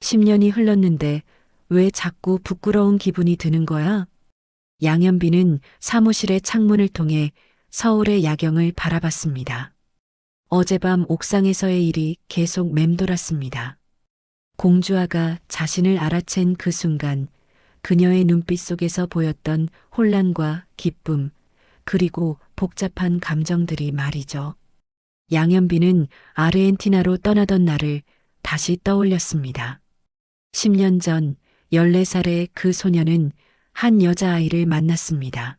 10년이 흘렀는데 왜 자꾸 부끄러운 기분이 드는 거야? 양현빈은 사무실의 창문을 통해 서울의 야경을 바라봤습니다. 어젯밤 옥상에서의 일이 계속 맴돌았습니다. 공주아가 자신을 알아챈 그 순간 그녀의 눈빛 속에서 보였던 혼란과 기쁨, 그리고 복잡한 감정들이 말이죠. 양현빈은 아르헨티나로 떠나던 날을 다시 떠올렸습니다. 10년 전 14살의 그 소녀는 한 여자아이를 만났습니다.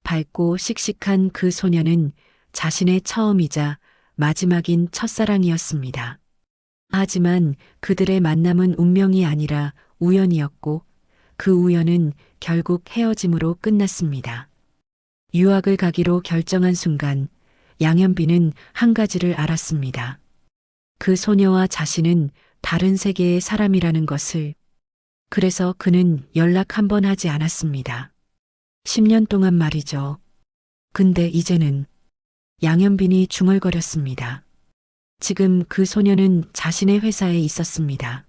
밝고 씩씩한 그 소녀는 자신의 처음이자 마지막인 첫사랑이었습니다. 하지만 그들의 만남은 운명이 아니라 우연이었고 그 우연은 결국 헤어짐으로 끝났습니다. 유학을 가기로 결정한 순간 양현빈은 한 가지를 알았습니다. 그 소녀와 자신은 다른 세계의 사람이라는 것을. 그래서 그는 연락 한 번 하지 않았습니다. 10년 동안 말이죠. 근데 이제는 양현빈이 중얼거렸습니다. 지금 그 소녀는 자신의 회사에 있었습니다.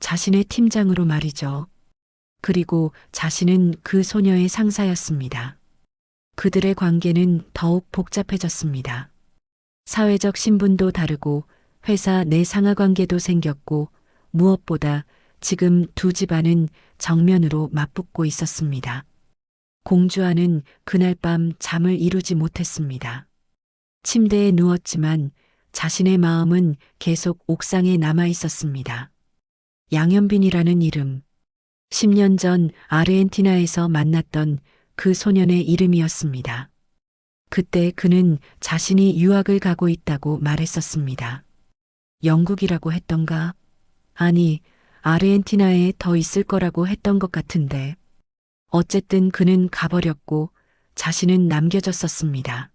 자신의 팀장으로 말이죠. 그리고 자신은 그 소녀의 상사였습니다. 그들의 관계는 더욱 복잡해졌습니다. 사회적 신분도 다르고 회사 내 상하 관계도 생겼고 무엇보다 지금 두 집안은 정면으로 맞붙고 있었습니다. 공주아는 그날 밤 잠을 이루지 못했습니다. 침대에 누웠지만 자신의 마음은 계속 옥상에 남아 있었습니다. 양현빈이라는 이름, 10년 전 아르헨티나에서 만났던 그 소년의 이름이었습니다. 그때 그는 자신이 유학을 가고 있다고 말했었습니다. 영국이라고 했던가? 아니, 아르헨티나에 더 있을 거라고 했던 것 같은데. 어쨌든 그는 가버렸고 자신은 남겨졌었습니다.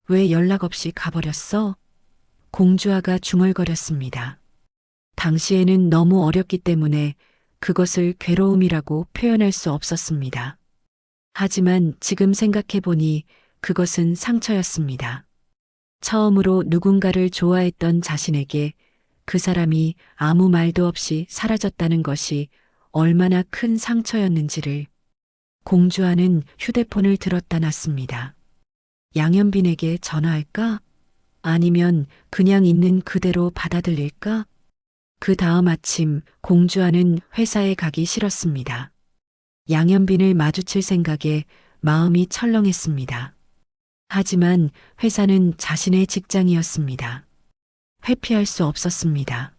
왜 연락 없이 가버렸어? 공주아가 중얼거렸습니다. 당시에는 너무 어렸기 때문에 그것을 괴로움이라고 표현할 수 없었습니다. 하지만 지금 생각해보니 그것은 상처였습니다. 처음으로 누군가를 좋아했던 자신에게 그 사람이 아무 말도 없이 사라졌다는 것이 얼마나 큰 상처였는지를. 공주아는 휴대폰을 들었다 놨습니다. 양현빈에게 전화할까? 아니면 그냥 있는 그대로 받아들일까? 그 다음 아침 공주아는 회사에 가기 싫었습니다. 양현빈을 마주칠 생각에 마음이 철렁했습니다. 하지만 회사는 자신의 직장이었습니다. 회피할 수 없었습니다.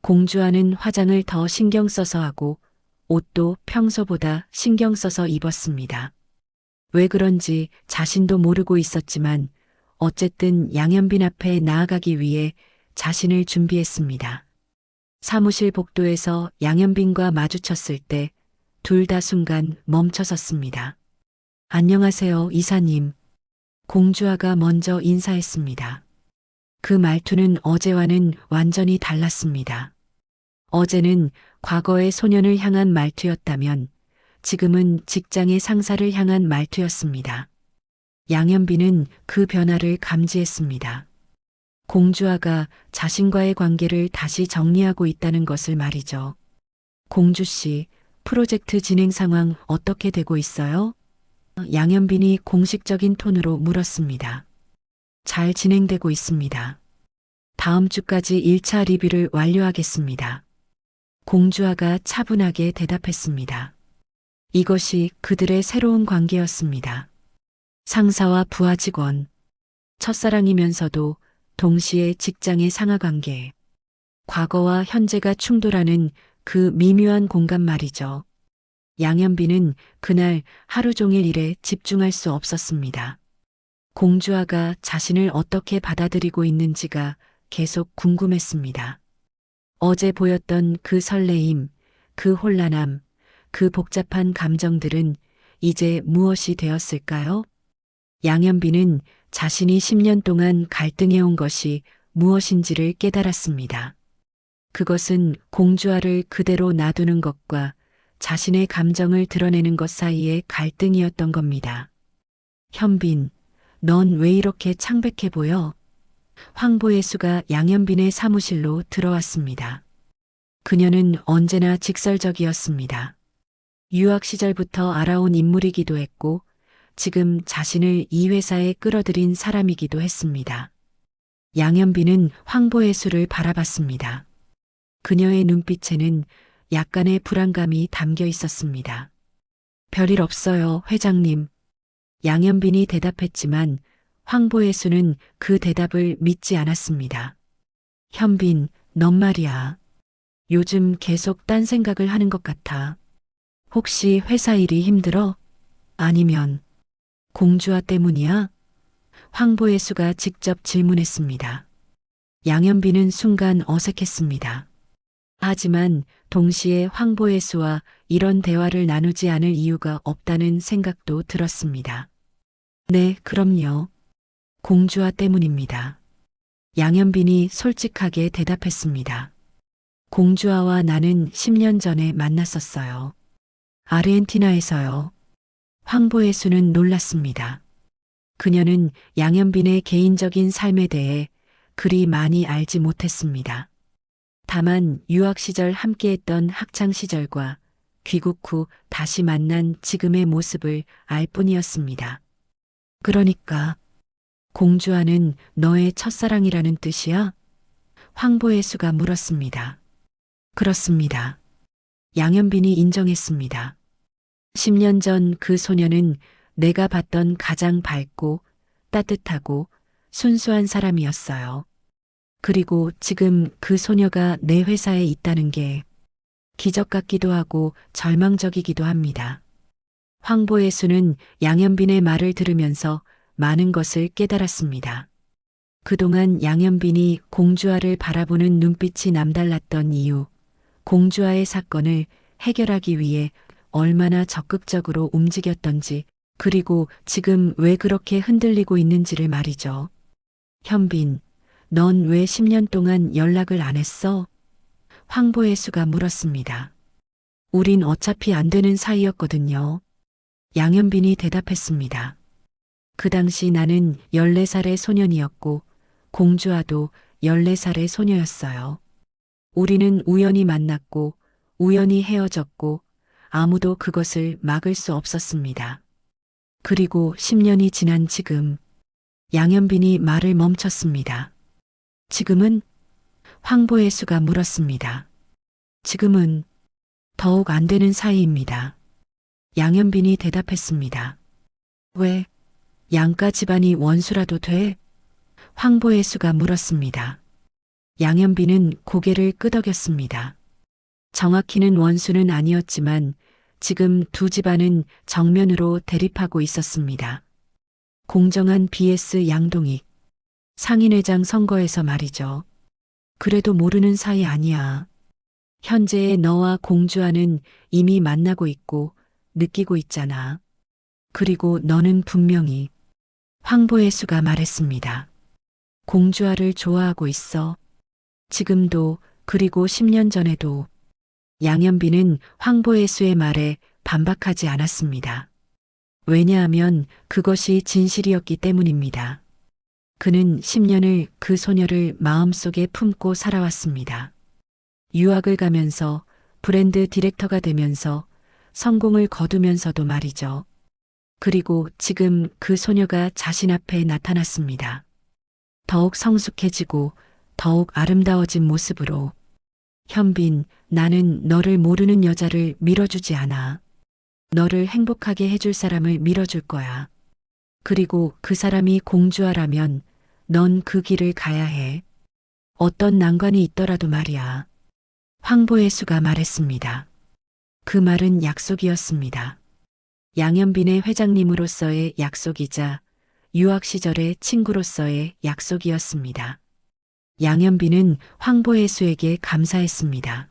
공주아는 화장을 더 신경 써서 하고 옷도 평소보다 신경 써서 입었습니다. 왜 그런지 자신도 모르고 있었지만 어쨌든 양현빈 앞에 나아가기 위해 자신을 준비했습니다. 사무실 복도에서 양현빈과 마주쳤을 때 둘 다 순간 멈춰섰습니다. 안녕하세요, 이사님. 공주아가 먼저 인사했습니다. 그 말투는 어제와는 완전히 달랐습니다. 어제는 과거의 소년을 향한 말투였다면 지금은 직장의 상사를 향한 말투였습니다. 양현빈은 그 변화를 감지했습니다. 공주아가 자신과의 관계를 다시 정리하고 있다는 것을 말이죠. 공주 씨, 프로젝트 진행 상황 어떻게 되고 있어요? 양현빈이 공식적인 톤으로 물었습니다. 잘 진행되고 있습니다. 다음 주까지 1차 리뷰를 완료하겠습니다. 공주아가 차분하게 대답했습니다. 이것이 그들의 새로운 관계였습니다. 상사와 부하 직원, 첫사랑이면서도 동시에 직장의 상하 관계, 과거와 현재가 충돌하는 그 미묘한 공간 말이죠. 양현빈은 그날 하루 종일 일에 집중할 수 없었습니다. 공주아가 자신을 어떻게 받아들이고 있는지가 계속 궁금했습니다. 어제 보였던 그 설레임, 그 혼란함, 그 복잡한 감정들은 이제 무엇이 되었을까요? 양현빈은 자신이 10년 동안 갈등해온 것이 무엇인지를 깨달았습니다. 그것은 공주아를 그대로 놔두는 것과 자신의 감정을 드러내는 것 사이의 갈등이었던 겁니다. 현빈, 넌 왜 이렇게 창백해 보여? 황보혜수가 양현빈의 사무실로 들어왔습니다. 그녀는 언제나 직설적이었습니다. 유학 시절부터 알아온 인물이기도 했고 지금 자신을 이 회사에 끌어들인 사람이기도 했습니다. 양현빈은 황보혜수를 바라봤습니다. 그녀의 눈빛에는 약간의 불안감이 담겨 있었습니다. 별일 없어요, 회장님. 양현빈이 대답했지만 황보혜수는 그 대답을 믿지 않았습니다. 현빈, 넌 말이야. 요즘 계속 딴 생각을 하는 것 같아. 혹시 회사 일이 힘들어? 아니면 공주아 때문이야? 황보혜수가 직접 질문했습니다. 양현빈은 순간 어색했습니다. 하지만 동시에 황보혜수와 이런 대화를 나누지 않을 이유가 없다는 생각도 들었습니다. 네, 그럼요. 공주아 때문입니다. 양현빈이 솔직하게 대답했습니다. 공주아와 나는 10년 전에 만났었어요. 아르헨티나에서요. 황보혜수는 놀랐습니다. 그녀는 양현빈의 개인적인 삶에 대해 그리 많이 알지 못했습니다. 다만 유학 시절 함께했던 학창 시절과 귀국 후 다시 만난 지금의 모습을 알 뿐이었습니다. 그러니까 공주아는 너의 첫사랑이라는 뜻이야? 황보혜수가 물었습니다. 그렇습니다. 양현빈이 인정했습니다. 10년 전 그 소녀는 내가 봤던 가장 밝고 따뜻하고 순수한 사람이었어요. 그리고 지금 그 소녀가 내 회사에 있다는 게 기적 같기도 하고 절망적이기도 합니다. 황보혜수는 양현빈의 말을 들으면서 많은 것을 깨달았습니다. 그동안 양현빈이 공주아를 바라보는 눈빛이 남달랐던 이유, 공주아의 사건을 해결하기 위해 얼마나 적극적으로 움직였던지, 그리고 지금 왜 그렇게 흔들리고 있는지를 말이죠. 현빈, 넌 왜 10년 동안 연락을 안 했어? 황보혜수가 물었습니다. 우린 어차피 안 되는 사이였거든요. 양현빈이 대답했습니다. 그 당시 나는 14살의 소년이었고 공주아도 14살의 소녀였어요. 우리는 우연히 만났고 우연히 헤어졌고 아무도 그것을 막을 수 없었습니다. 그리고 10년이 지난 지금 양현빈이 말을 멈췄습니다. 지금은? 황보혜수가 물었습니다. 지금은 더욱 안 되는 사이입니다. 양현빈이 대답했습니다. 왜? 양가 집안이 원수라도 돼? 황보혜수가 물었습니다. 양현빈은 고개를 끄덕였습니다. 정확히는 원수는 아니었지만 지금 두 집안은 정면으로 대립하고 있었습니다. 공정한 BS 양동익. 상인회장 선거에서 말이죠. 그래도 모르는 사이 아니야. 현재의 너와 공주아는 이미 만나고 있고 느끼고 있잖아. 그리고 너는 분명히 황보혜수가 말했습니다. 공주아를 좋아하고 있어. 지금도 그리고 10년 전에도. 양현빈은 황보혜수의 말에 반박하지 않았습니다. 왜냐하면 그것이 진실이었기 때문입니다. 그는 10년을 그 소녀를 마음속에 품고 살아왔습니다. 유학을 가면서 브랜드 디렉터가 되면서 성공을 거두면서도 말이죠. 그리고 지금 그 소녀가 자신 앞에 나타났습니다. 더욱 성숙해지고 더욱 아름다워진 모습으로. 현빈, 나는 너를 모르는 여자를 밀어주지 않아. 너를 행복하게 해줄 사람을 밀어줄 거야. 그리고 그 사람이 공주아라면 넌 그 길을 가야 해. 어떤 난관이 있더라도 말이야. 황보혜수가 말했습니다. 그 말은 약속이었습니다. 양현빈의 회장님으로서의 약속이자 유학 시절의 친구로서의 약속이었습니다. 양현빈은 황보혜수에게 감사했습니다.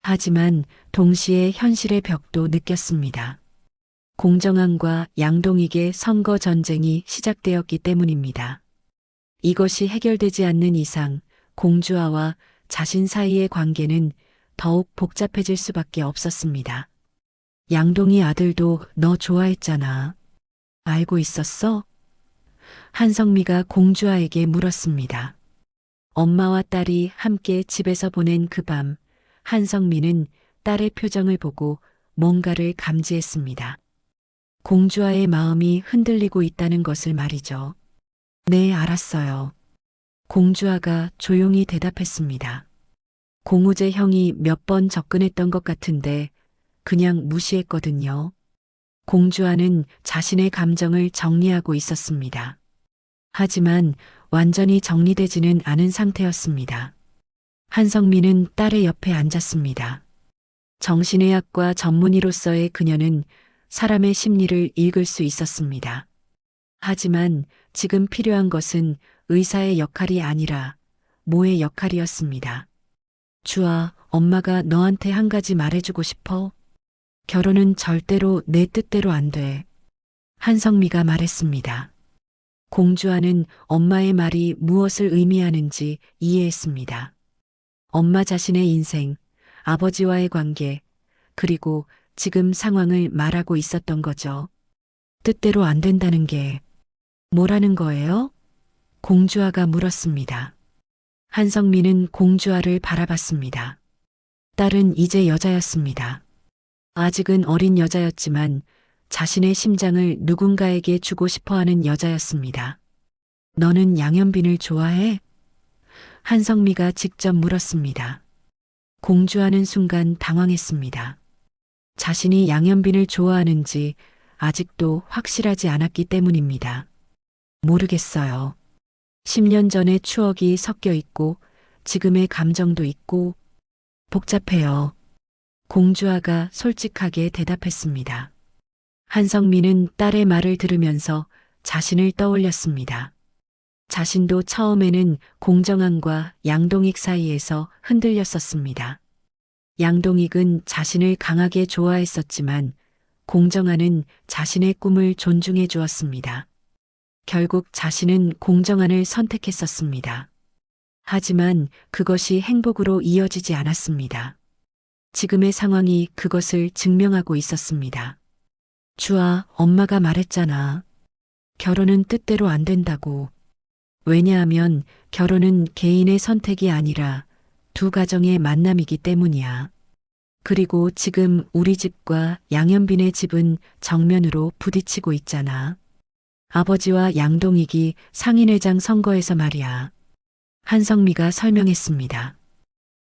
하지만 동시에 현실의 벽도 느꼈습니다. 공정함과 양동익의 선거 전쟁이 시작되었기 때문입니다. 이것이 해결되지 않는 이상 공주아와 자신 사이의 관계는 더욱 복잡해질 수밖에 없었습니다. 양동이 아들도 너 좋아했잖아. 알고 있었어? 한성미가 공주아에게 물었습니다. 엄마와 딸이 함께 집에서 보낸 그 밤, 한성민은 딸의 표정을 보고 뭔가를 감지했습니다. 공주와의 마음이 흔들리고 있다는 것을 말이죠. 네, 알았어요. 공주아가 조용히 대답했습니다. 공우제 형이 몇 번 접근했던 것 같은데 그냥 무시했거든요. 공주아는 자신의 감정을 정리하고 있었습니다. 하지만 완전히 정리되지는 않은 상태였습니다. 한성민은 딸의 옆에 앉았습니다. 정신의학과 전문의로서의 그녀는 사람의 심리를 읽을 수 있었습니다. 하지만 지금 필요한 것은 의사의 역할이 아니라 모의 역할이었습니다. 주아, 엄마가 너한테 한 가지 말해주고 싶어. 결혼은 절대로 내 뜻대로 안 돼. 한성미가 말했습니다. 공주아는 엄마의 말이 무엇을 의미하는지 이해했습니다. 엄마 자신의 인생, 아버지와의 관계, 그리고 지금 상황을 말하고 있었던 거죠. 뜻대로 안 된다는 게 뭐라는 거예요? 공주아가 물었습니다. 한성민은 공주아를 바라봤습니다. 딸은 이제 여자였습니다. 아직은 어린 여자였지만 자신의 심장을 누군가에게 주고 싶어 하는 여자였습니다. 너는 양현빈을 좋아해? 한성미가 직접 물었습니다. 공주아는 순간 당황했습니다. 자신이 양현빈을 좋아하는지 아직도 확실하지 않았기 때문입니다. 모르겠어요. 10년 전의 추억이 섞여 있고 지금의 감정도 있고 복잡해요. 공주아가 솔직하게 대답했습니다. 한성민은 딸의 말을 들으면서 자신을 떠올렸습니다. 자신도 처음에는 공정한과 양동익 사이에서 흔들렸었습니다. 양동익은 자신을 강하게 좋아했었지만 공정한은 자신의 꿈을 존중해 주었습니다. 결국 자신은 공정한을 선택했었습니다. 하지만 그것이 행복으로 이어지지 않았습니다. 지금의 상황이 그것을 증명하고 있었습니다. 주아, 엄마가 말했잖아. 결혼은 뜻대로 안 된다고. 왜냐하면 결혼은 개인의 선택이 아니라 두 가정의 만남이기 때문이야. 그리고 지금 우리 집과 양현빈의 집은 정면으로 부딪히고 있잖아. 아버지와 양동익이 상인회장 선거에서 말이야. 한성미가 설명했습니다.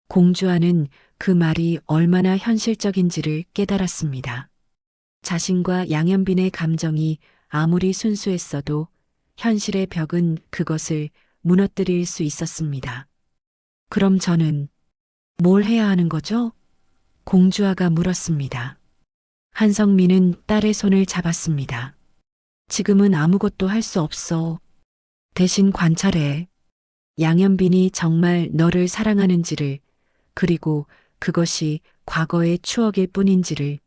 공주아는 그 말이 얼마나 현실적인지를 깨달았습니다. 자신과 양현빈의 감정이 아무리 순수했어도 현실의 벽은 그것을 무너뜨릴 수 있었습니다. 그럼 저는 뭘 해야 하는 거죠? 공주아가 물었습니다. 한성민은 딸의 손을 잡았습니다. 지금은 아무것도 할 수 없어. 대신 관찰해. 양현빈이 정말 너를 사랑하는지를, 그리고 그것이 과거의 추억일 뿐인지를,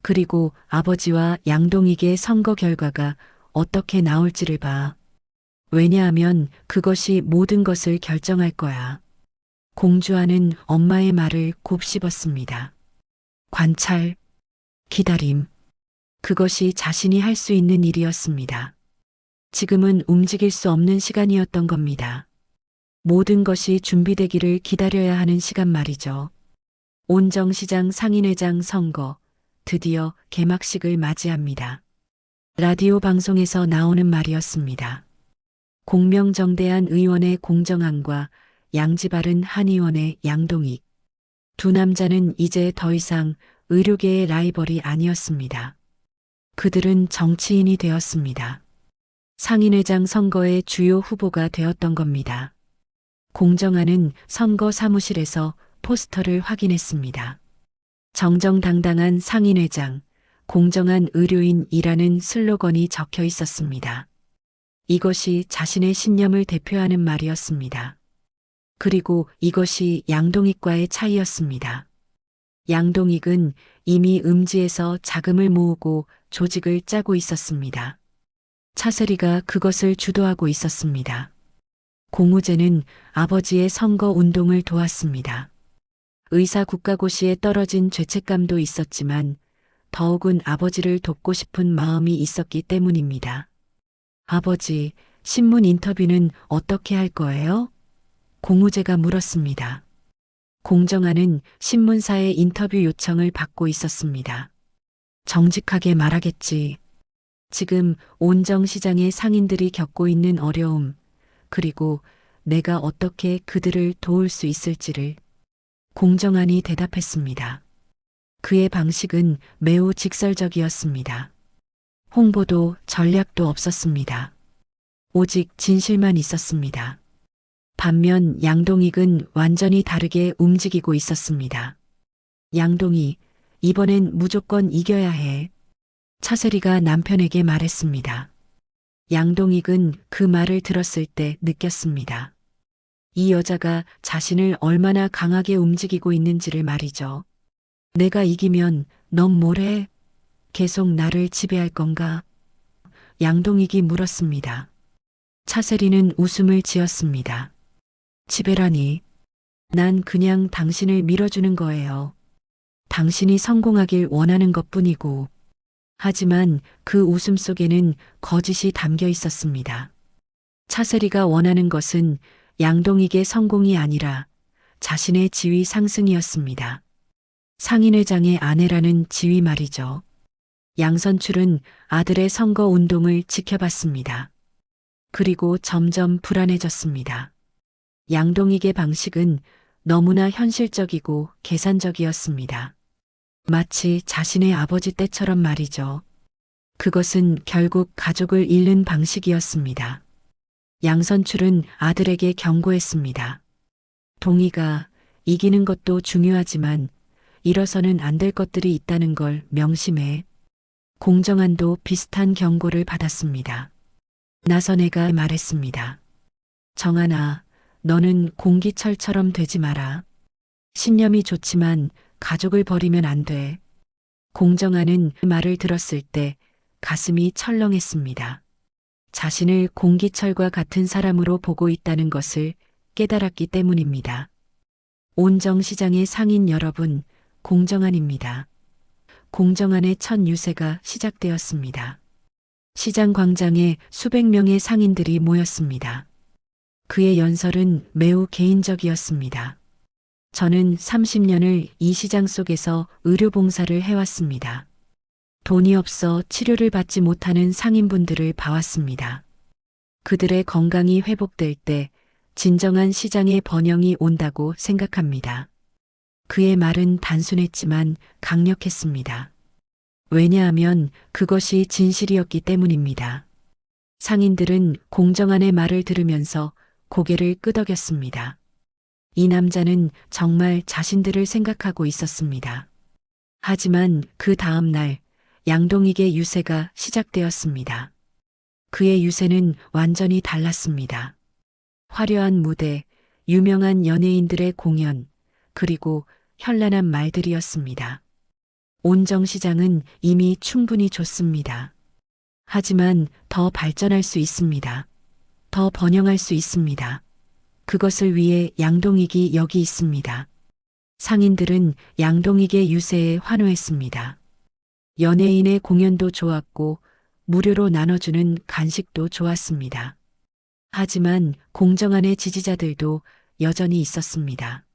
그리고 아버지와 양동익의 선거 결과가 어떻게 나올지를 봐. 왜냐하면 그것이 모든 것을 결정할 거야. 공주아는 엄마의 말을 곱씹었습니다. 관찰, 기다림. 그것이 자신이 할 수 있는 일이었습니다. 지금은 움직일 수 없는 시간이었던 겁니다. 모든 것이 준비되기를 기다려야 하는 시간 말이죠. 온정시장 상인회장 선거, 드디어 개막식을 맞이합니다. 라디오 방송에서 나오는 말이었습니다. 공명정대한 의원의 공정한과 양지 바른 한 의원의 양동익. 두 남자는 이제 더 이상 의료계의 라이벌이 아니었습니다. 그들은 정치인이 되었습니다. 상인회장 선거의 주요 후보가 되었던 겁니다. 공정한은 선거 사무실에서 포스터를 확인했습니다. 정정당당한 상인회장, 공정한 의료인이라는 슬로건이 적혀 있었습니다. 이것이 자신의 신념을 대표하는 말이었습니다. 그리고 이것이 양동익과의 차이였습니다. 양동익은 이미 음지에서 자금을 모으고 조직을 짜고 있었습니다. 차세리가 그것을 주도하고 있었습니다. 공우제는 아버지의 선거 운동을 도왔습니다. 의사 국가고시에 떨어진 죄책감도 있었지만 더욱은 아버지를 돕고 싶은 마음이 있었기 때문입니다. 아버지, 신문 인터뷰는 어떻게 할 거예요? 공우제가 물었습니다. 공정하는 신문사의 인터뷰 요청을 받고 있었습니다. 정직하게 말하겠지. 지금 온정시장의 상인들이 겪고 있는 어려움, 그리고 내가 어떻게 그들을 도울 수 있을지를 공정하니 대답했습니다. 그의 방식은 매우 직설적이었습니다. 홍보도 전략도 없었습니다. 오직 진실만 있었습니다. 반면 양동익은 완전히 다르게 움직이고 있었습니다. 양동이, 이번엔 무조건 이겨야 해. 차세리가 남편에게 말했습니다. 양동익은 그 말을 들었을 때 느꼈습니다. 이 여자가 자신을 얼마나 강하게 움직이고 있는지를 말이죠. 내가 이기면 넌 뭘 해? 계속 나를 지배할 건가? 양동익이 물었습니다. 차세리는 웃음을 지었습니다. 지배라니. 난 그냥 당신을 밀어주는 거예요. 당신이 성공하길 원하는 것뿐이고. 하지만 그 웃음 속에는 거짓이 담겨 있었습니다. 차세리가 원하는 것은 양동익의 성공이 아니라 자신의 지위 상승이었습니다. 상인회장의 아내라는 지위 말이죠. 양선출은 아들의 선거 운동을 지켜봤습니다. 그리고 점점 불안해졌습니다. 양동익의 방식은 너무나 현실적이고 계산적이었습니다. 마치 자신의 아버지 때처럼 말이죠. 그것은 결국 가족을 잃는 방식이었습니다. 양선출은 아들에게 경고했습니다. 동희가 이기는 것도 중요하지만 일어서는 안 될 것들이 있다는 걸 명심해. 공정한도 비슷한 경고를 받았습니다. 나선애가 말했습니다. 정하나, 너는 공기철처럼 되지 마라. 신념이 좋지만 가족을 버리면 안 돼. 공정하는 말을 들었을 때 가슴이 철렁했습니다. 자신을 공기철과 같은 사람으로 보고 있다는 것을 깨달았기 때문입니다. 온정시장의 상인 여러분, 공정한입니다. 공정한의 첫 유세가 시작되었습니다. 시장 광장에 수백 명의 상인들이 모였습니다. 그의 연설은 매우 개인적이었습니다. 저는 30년을 이 시장 속에서 의료봉사를 해왔습니다. 돈이 없어 치료를 받지 못하는 상인분들을 봐왔습니다. 그들의 건강이 회복될 때 진정한 시장의 번영이 온다고 생각합니다. 그의 말은 단순했지만 강력했습니다. 왜냐하면 그것이 진실이었기 때문입니다. 상인들은 공정한의 말을 들으면서 고개를 끄덕였습니다. 이 남자는 정말 자신들을 생각하고 있었습니다. 하지만 그 다음 날 양동익의 유세가 시작되었습니다. 그의 유세는 완전히 달랐습니다. 화려한 무대, 유명한 연예인들의 공연, 그리고 현란한 말들이었습니다. 온정시장은 이미 충분히 좋습니다. 하지만 더 발전할 수 있습니다. 더 번영할 수 있습니다. 그것을 위해 양동익이 여기 있습니다. 상인들은 양동익의 유세에 환호했습니다. 연예인의 공연도 좋았고 무료로 나눠주는 간식도 좋았습니다. 하지만 공정한의 지지자들도 여전히 있었습니다.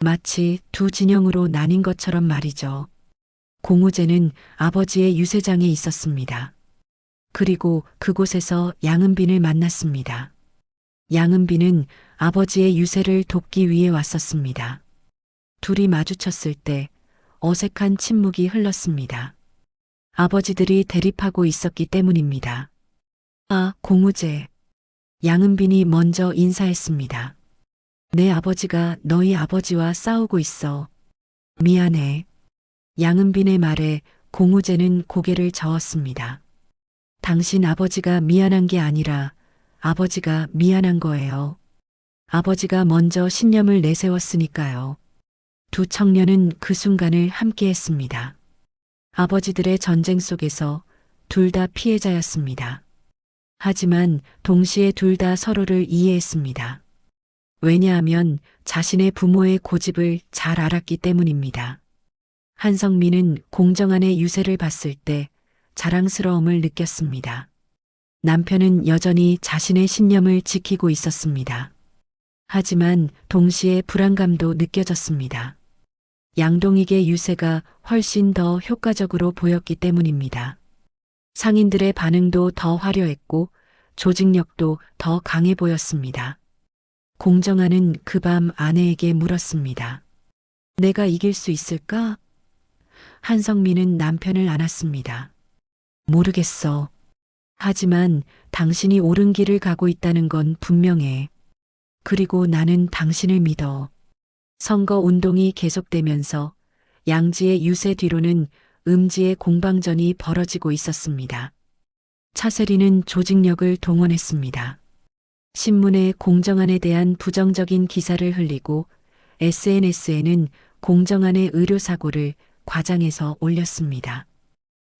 마치 두 진영으로 나뉜 것처럼 말이죠. 공우재는 아버지의 유세장에 있었습니다. 그리고 그곳에서 양은빈을 만났습니다. 양은빈은 아버지의 유세를 돕기 위해 왔었습니다. 둘이 마주쳤을 때 어색한 침묵이 흘렀습니다. 아버지들이 대립하고 있었기 때문입니다. 아, 공우재. 양은빈이 먼저 인사했습니다. 내 아버지가 너희 아버지와 싸우고 있어. 미안해. 양은빈의 말에 공우재는 고개를 저었습니다. 당신 아버지가 미안한 게 아니라 아버지가 미안한 거예요. 아버지가 먼저 신념을 내세웠으니까요. 두 청년은 그 순간을 함께했습니다. 아버지들의 전쟁 속에서 둘 다 피해자였습니다. 하지만 동시에 둘 다 서로를 이해했습니다. 왜냐하면 자신의 부모의 고집을 잘 알았기 때문입니다. 한성민은 공정한의 유세를 봤을 때 자랑스러움을 느꼈습니다. 남편은 여전히 자신의 신념을 지키고 있었습니다. 하지만 동시에 불안감도 느껴졌습니다. 양동익의 유세가 훨씬 더 효과적으로 보였기 때문입니다. 상인들의 반응도 더 화려했고 조직력도 더 강해 보였습니다. 공정하는 그 밤 아내에게 물었습니다. 내가 이길 수 있을까? 한성민은 남편을 안았습니다. 모르겠어. 하지만 당신이 옳은 길을 가고 있다는 건 분명해. 그리고 나는 당신을 믿어. 선거 운동이 계속되면서 양지의 유세 뒤로는 음지의 공방전이 벌어지고 있었습니다. 차세리는 조직력을 동원했습니다. 신문에 공정안에 대한 부정적인 기사를 흘리고 SNS에는 공정안의 의료사고를 과장해서 올렸습니다.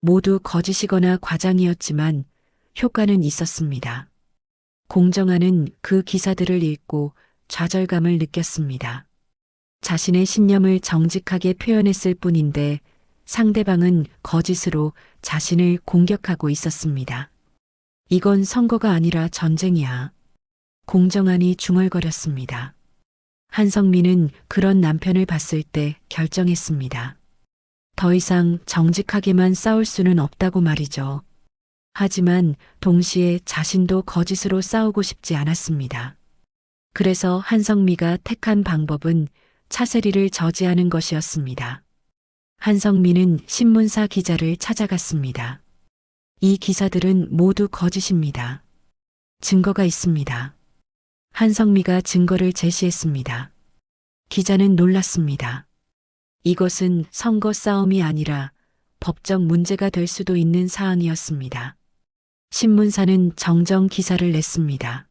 모두 거짓이거나 과장이었지만 효과는 있었습니다. 공정안은 그 기사들을 읽고 좌절감을 느꼈습니다. 자신의 신념을 정직하게 표현했을 뿐인데 상대방은 거짓으로 자신을 공격하고 있었습니다. 이건 선거가 아니라 전쟁이야. 공정안이 중얼거렸습니다. 한성민은 그런 남편을 봤을 때 결정했습니다. 더 이상 정직하게만 싸울 수는 없다고 말이죠. 하지만 동시에 자신도 거짓으로 싸우고 싶지 않았습니다. 그래서 한성미가 택한 방법은 차세리를 저지하는 것이었습니다. 한성미는 신문사 기자를 찾아갔습니다. 이 기사들은 모두 거짓입니다. 증거가 있습니다. 한성미가 증거를 제시했습니다. 기자는 놀랐습니다. 이것은 선거 싸움이 아니라 법적 문제가 될 수도 있는 사안이었습니다. 신문사는 정정 기사를 냈습니다.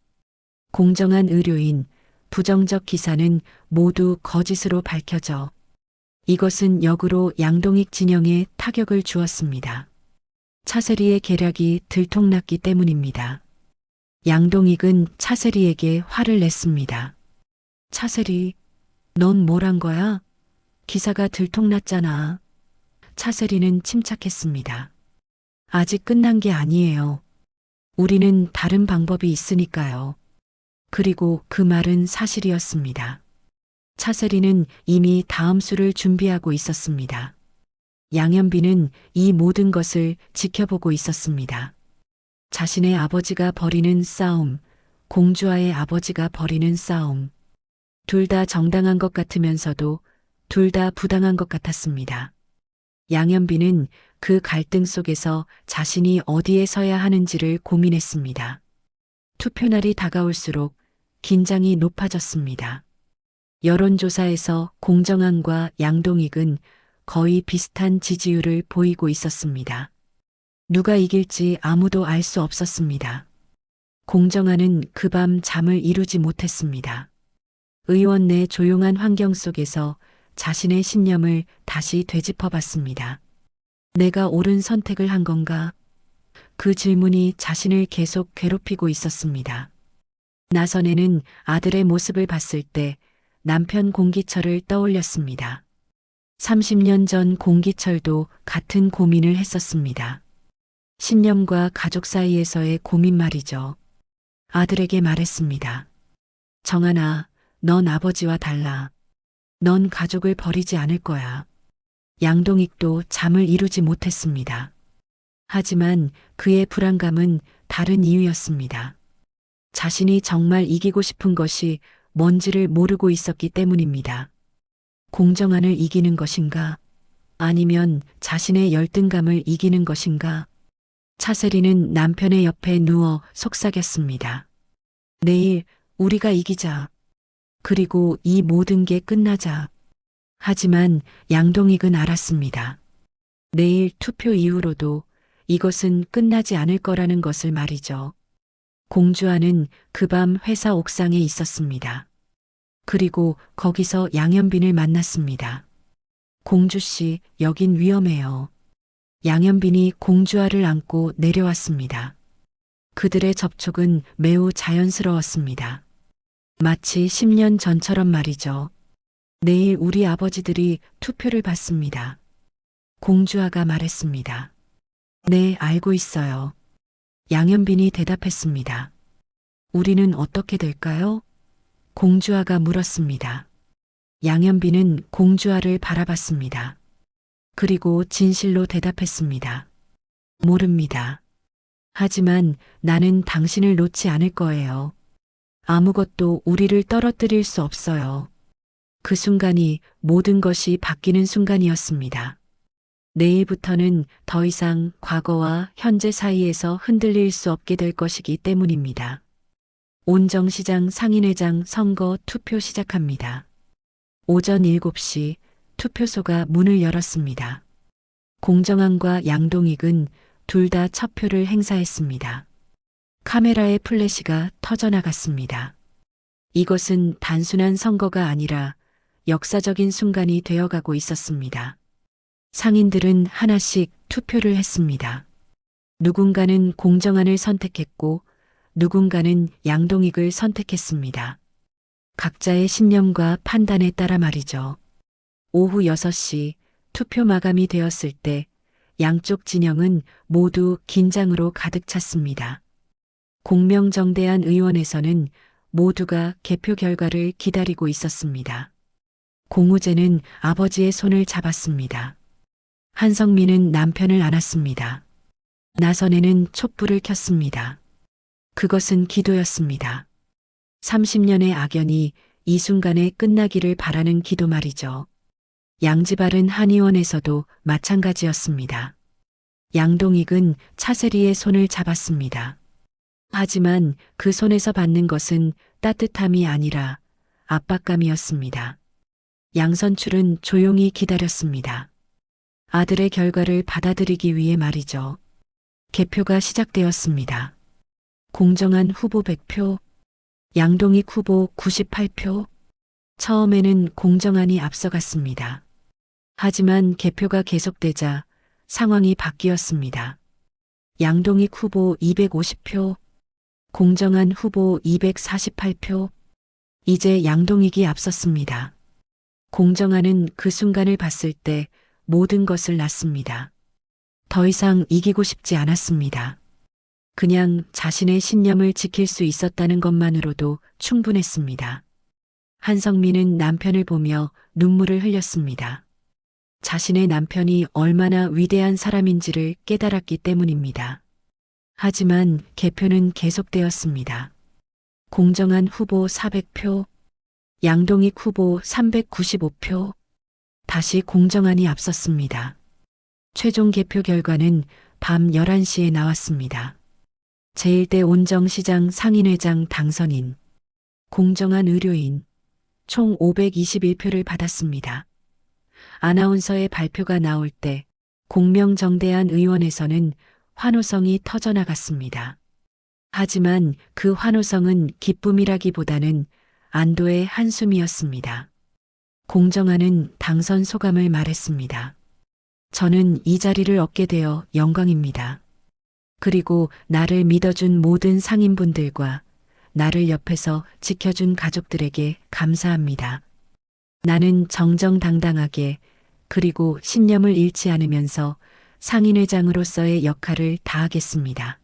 공정한 의료인, 부정적 기사는 모두 거짓으로 밝혀져 이것은 역으로 양동익 진영에 타격을 주었습니다. 차세리의 계략이 들통났기 때문입니다. 양동익은 차세리에게 화를 냈습니다. 차세리, 넌 뭘 한 거야? 기사가 들통났잖아. 차세리는 침착했습니다. 아직 끝난 게 아니에요. 우리는 다른 방법이 있으니까요. 그리고 그 말은 사실이었습니다. 차세리는 이미 다음 수를 준비하고 있었습니다. 양현빈은 이 모든 것을 지켜보고 있었습니다. 자신의 아버지가 벌이는 싸움, 공주와의 아버지가 벌이는 싸움. 둘 다 정당한 것 같으면서도 둘 다 부당한 것 같았습니다. 양현빈은 그 갈등 속에서 자신이 어디에 서야 하는지를 고민했습니다. 투표날이 다가올수록 긴장이 높아졌습니다. 여론조사에서 공정한과 양동익은 거의 비슷한 지지율을 보이고 있었습니다. 누가 이길지 아무도 알 수 없었습니다. 공정한은 그 밤 잠을 이루지 못했습니다. 의원 내 조용한 환경 속에서 자신의 신념을 다시 되짚어봤습니다. 내가 옳은 선택을 한 건가? 그 질문이 자신을 계속 괴롭히고 있었습니다. 나선에는 아들의 모습을 봤을 때 남편 공기철을 떠올렸습니다. 30년 전 공기철도 같은 고민을 했었습니다. 신념과 가족 사이에서의 고민 말이죠. 아들에게 말했습니다. 정한아, 넌 아버지와 달라. 넌 가족을 버리지 않을 거야. 양동익도 잠을 이루지 못했습니다. 하지만 그의 불안감은 다른 이유였습니다. 자신이 정말 이기고 싶은 것이 뭔지를 모르고 있었기 때문입니다. 공정한을 이기는 것인가? 아니면 자신의 열등감을 이기는 것인가? 차세리는 남편의 옆에 누워 속삭였습니다. 내일 우리가 이기자. 그리고 이 모든 게 끝나자. 하지만 양동익은 알았습니다. 내일 투표 이후로도 이것은 끝나지 않을 거라는 것을 말이죠. 공주와는 그 밤 회사 옥상에 있었습니다. 그리고 거기서 양현빈을 만났습니다. 공주 씨, 여긴 위험해요. 양현빈이 공주와를 안고 내려왔습니다. 그들의 접촉은 매우 자연스러웠습니다. 마치 10년 전처럼 말이죠. 내일 우리 아버지들이 투표를 받습니다. 공주아가 말했습니다. 네, 알고 있어요. 양현빈이 대답했습니다. 우리는 어떻게 될까요? 공주아가 물었습니다. 양현빈은 공주아를 바라봤습니다. 그리고 진실로 대답했습니다. 모릅니다. 하지만 나는 당신을 놓지 않을 거예요. 아무것도 우리를 떨어뜨릴 수 없어요. 그 순간이 모든 것이 바뀌는 순간이었습니다. 내일부터는 더 이상 과거와 현재 사이에서 흔들릴 수 없게 될 것이기 때문입니다. 온정시장 상인회장 선거 투표 시작합니다. 오전 7시 투표소가 문을 열었습니다. 공정한과 양동익은 둘 다 첫 표를 행사했습니다. 카메라의 플래시가 터져나갔습니다. 이것은 단순한 선거가 아니라 역사적인 순간이 되어가고 있었습니다. 상인들은 하나씩 투표를 했습니다. 누군가는 공정한을 선택했고 누군가는 양동익을 선택했습니다. 각자의 신념과 판단에 따라 말이죠. 오후 6시 투표 마감이 되었을 때 양쪽 진영은 모두 긴장으로 가득 찼습니다. 공명정대한 의원에서는 모두가 개표 결과를 기다리고 있었습니다. 공우재는 아버지의 손을 잡았습니다. 한성민은 남편을 안았습니다. 나선혜는 촛불을 켰습니다. 그것은 기도였습니다. 30년의 악연이 이 순간에 끝나기를 바라는 기도 말이죠. 양지바른 한의원에서도 마찬가지였습니다. 양동익은 차세리의 손을 잡았습니다. 하지만 그 손에서 받는 것은 따뜻함이 아니라 압박감이었습니다. 양선출은 조용히 기다렸습니다. 아들의 결과를 받아들이기 위해 말이죠. 개표가 시작되었습니다. 공정한 후보 100표, 양동익 후보 98표. 처음에는 공정한이 앞서갔습니다. 하지만 개표가 계속되자 상황이 바뀌었습니다. 양동익 후보 250표, 공정한 후보 248표. 이제 양동익이 앞섰습니다. 공정한은 그 순간을 봤을 때 모든 것을 놨습니다. 더 이상 이기고 싶지 않았습니다. 그냥 자신의 신념을 지킬 수 있었다는 것만으로도 충분했습니다. 한성민은 남편을 보며 눈물을 흘렸습니다. 자신의 남편이 얼마나 위대한 사람인지를 깨달았기 때문입니다. 하지만 개표는 계속되었습니다. 공정한 후보 400표, 양동익 후보 395표. 다시 공정한이 앞섰습니다. 최종 개표 결과는 밤 11시에 나왔습니다. 제1대 온정시장 상인회장 당선인, 공정한 의료인, 총 521표를 받았습니다. 아나운서의 발표가 나올 때 공명정대한 의원에서는 환호성이 터져나갔습니다. 하지만 그 환호성은 기쁨이라기보다는 안도의 한숨이었습니다. 공정한은 당선 소감을 말했습니다. 저는 이 자리를 얻게 되어 영광입니다. 그리고 나를 믿어준 모든 상인분들과 나를 옆에서 지켜준 가족들에게 감사합니다. 나는 정정당당하게 그리고 신념을 잃지 않으면서 상인회장으로서의 역할을 다하겠습니다.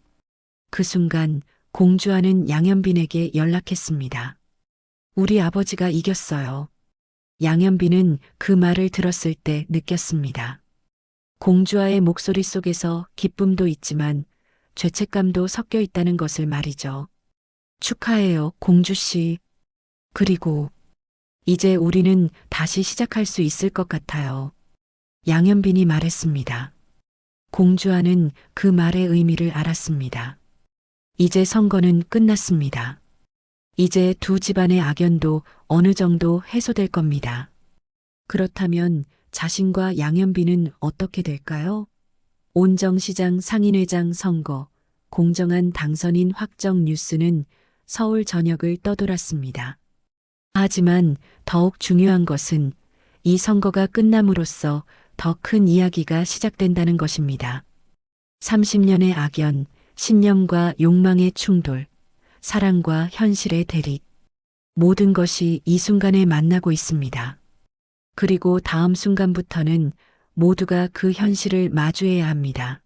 그 순간 공주아는 양현빈에게 연락했습니다. 우리 아버지가 이겼어요. 양현빈은 그 말을 들었을 때 느꼈습니다. 공주아의 목소리 속에서 기쁨도 있지만 죄책감도 섞여 있다는 것을 말이죠. 축하해요, 공주씨. 그리고 이제 우리는 다시 시작할 수 있을 것 같아요. 양현빈이 말했습니다. 공주아는 그 말의 의미를 알았습니다. 이제 선거는 끝났습니다. 이제 두 집안의 악연도 어느 정도 해소될 겁니다. 그렇다면 자신과 양현빈은 어떻게 될까요? 온정시장 상인회장 선거, 공정한 당선인 확정 뉴스는 서울 전역을 떠돌았습니다. 하지만 더욱 중요한 것은 이 선거가 끝남으로써 더 큰 이야기가 시작된다는 것입니다. 30년의 악연, 신념과 욕망의 충돌, 사랑과 현실의 대립, 모든 것이 이 순간에 만나고 있습니다. 그리고 다음 순간부터는 모두가 그 현실을 마주해야 합니다.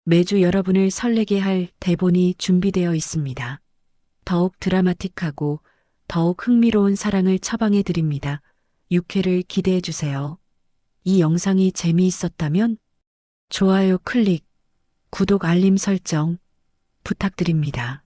매주 여러분을 설레게 할 대본이 준비되어 있습니다. 더욱 드라마틱하고 더욱 흥미로운 사랑을 처방해 드립니다. 6회를 기대해 주세요. 이 영상이 재미있었다면 좋아요 클릭, 구독 알림 설정 부탁드립니다.